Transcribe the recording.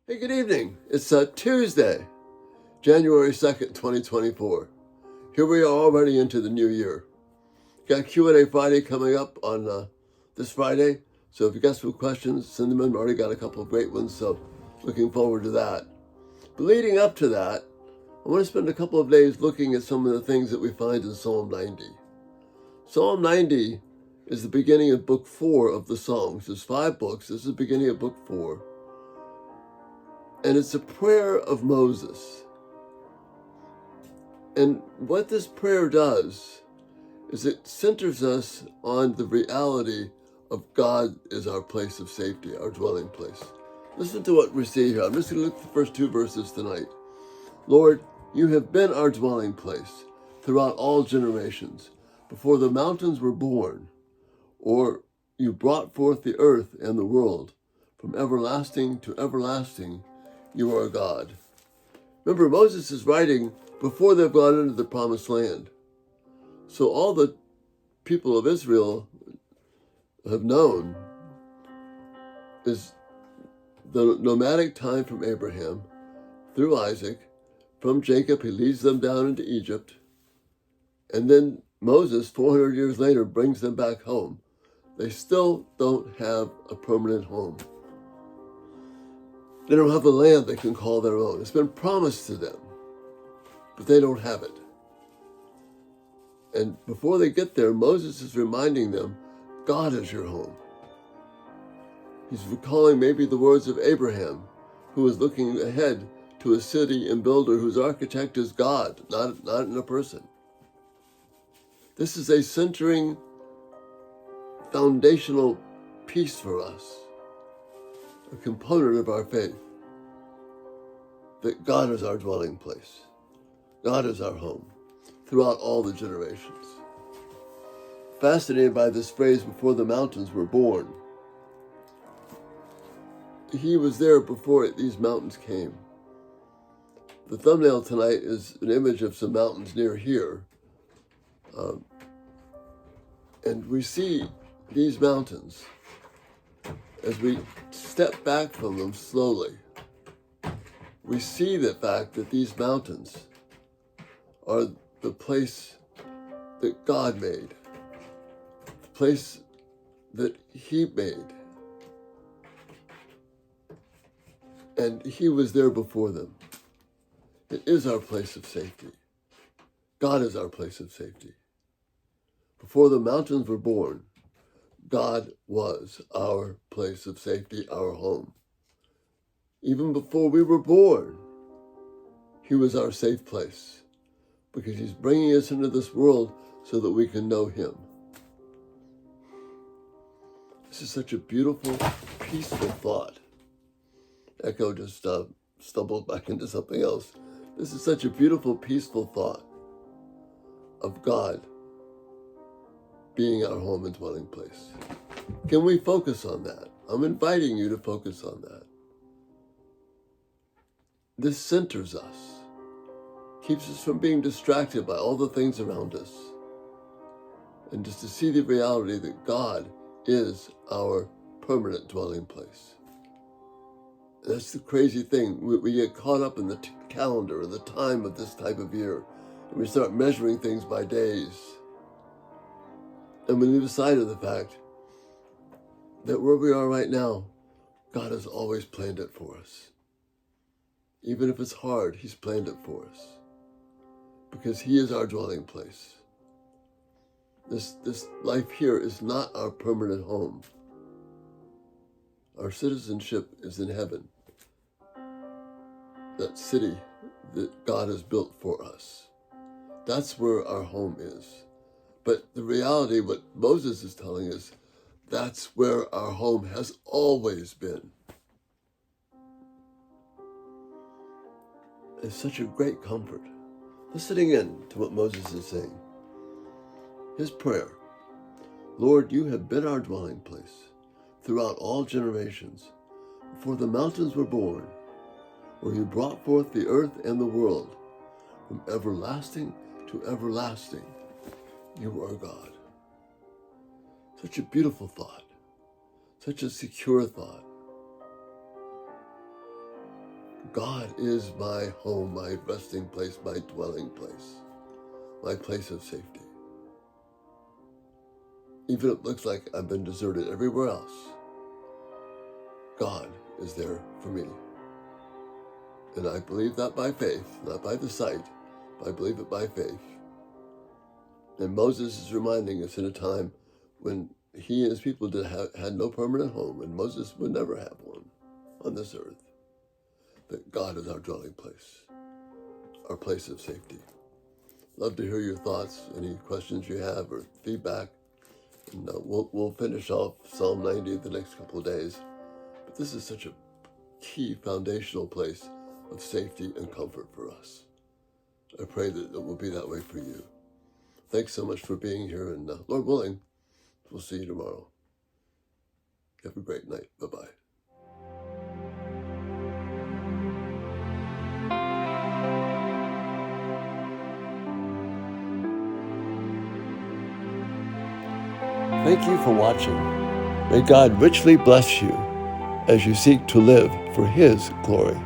Hey, good evening. It's Tuesday, January 2nd, 2024. Here we are already into the new year. Got Q&A Friday coming up on this Friday. So if you got some questions, send them in. We've already got a couple of great ones, so looking forward to that. But leading up to that, I want to spend a couple of days looking at some of the things that we find in Psalm 90. Psalm 90 is the beginning of book 4 of the Psalms. There's 5 books. This is the beginning of book 4. And it's a prayer of Moses. And what this prayer does is it centers us on the reality of God as our place of safety, our dwelling place. Listen to what we see here. I'm just going to look at the first 2 verses tonight. Lord, you have been our dwelling place throughout all generations, before the mountains were born, or you brought forth the earth and the world. From everlasting to everlasting, you are God. Remember, Moses is writing before they've gone into the promised land. So all the people of Israel have known is the nomadic time from Abraham through Isaac, from Jacob, he leads them down into Egypt, and then Moses, 400 years later, brings them back home. They still don't have a permanent home. They don't have a land they can call their own. It's been promised to them, but they don't have it. And before they get there, Moses is reminding them, God is your home. He's recalling maybe the words of Abraham, who was looking ahead to a city and builder whose architect is God, not in a person. This is a centering, foundational piece for us, a component of our faith, that God is our dwelling place. God is our home throughout all the generations. Fascinated by this phrase, before the mountains were born. He was there before these mountains came. The thumbnail tonight is an image of some mountains near here. And we see these mountains as we step back from them slowly. We see the fact that these mountains are the place that God made, the place that He made. And He was there before them. It is our place of safety. God is our place of safety. Before the mountains were born, God was our place of safety, our home. Even before we were born, He was our safe place, because He's bringing us into this world so that we can know Him. This is such a beautiful, peaceful thought. Echo just stumbled back into something else. This is such a beautiful, peaceful thought of God being our home and dwelling place. Can we focus on that? I'm inviting you to focus on that. This centers us, keeps us from being distracted by all the things around us, and just to see the reality that God is our permanent dwelling place. That's the crazy thing. We get caught up in the calendar or the time of this type of year, and we start measuring things by days. And we lose sight of the fact that where we are right now, God has always planned it for us. Even if it's hard, He's planned it for us, because He is our dwelling place. This life here is not our permanent home. Our citizenship is in heaven, that city that God has built for us. That's where our home is. But the reality, what Moses is telling us, that's where our home has always been. It's such a great comfort. Listening in to what Moses is saying. His prayer, Lord, you have been our dwelling place throughout all generations, before the mountains were born, where you brought forth the earth and the world. From everlasting to everlasting, you are God. Such a beautiful thought, such a secure thought. God is my home, my resting place, my dwelling place, my place of safety. Even if it looks like I've been deserted everywhere else, God is there for me. And I believe that by faith, not by the sight, but I believe it by faith. And Moses is reminding us in a time when he and his people had no permanent home, and Moses would never have one on this earth, that God is our dwelling place, our place of safety. Love to hear your thoughts, any questions you have or feedback. And we'll finish off Psalm 90 the next couple of days. But this is such a key foundational place of safety and comfort for us. I pray that it will be that way for you. Thanks so much for being here, and Lord willing, we'll see you tomorrow. Have a great night. Bye-bye. Thank you for watching. May God richly bless you as you seek to live for His glory.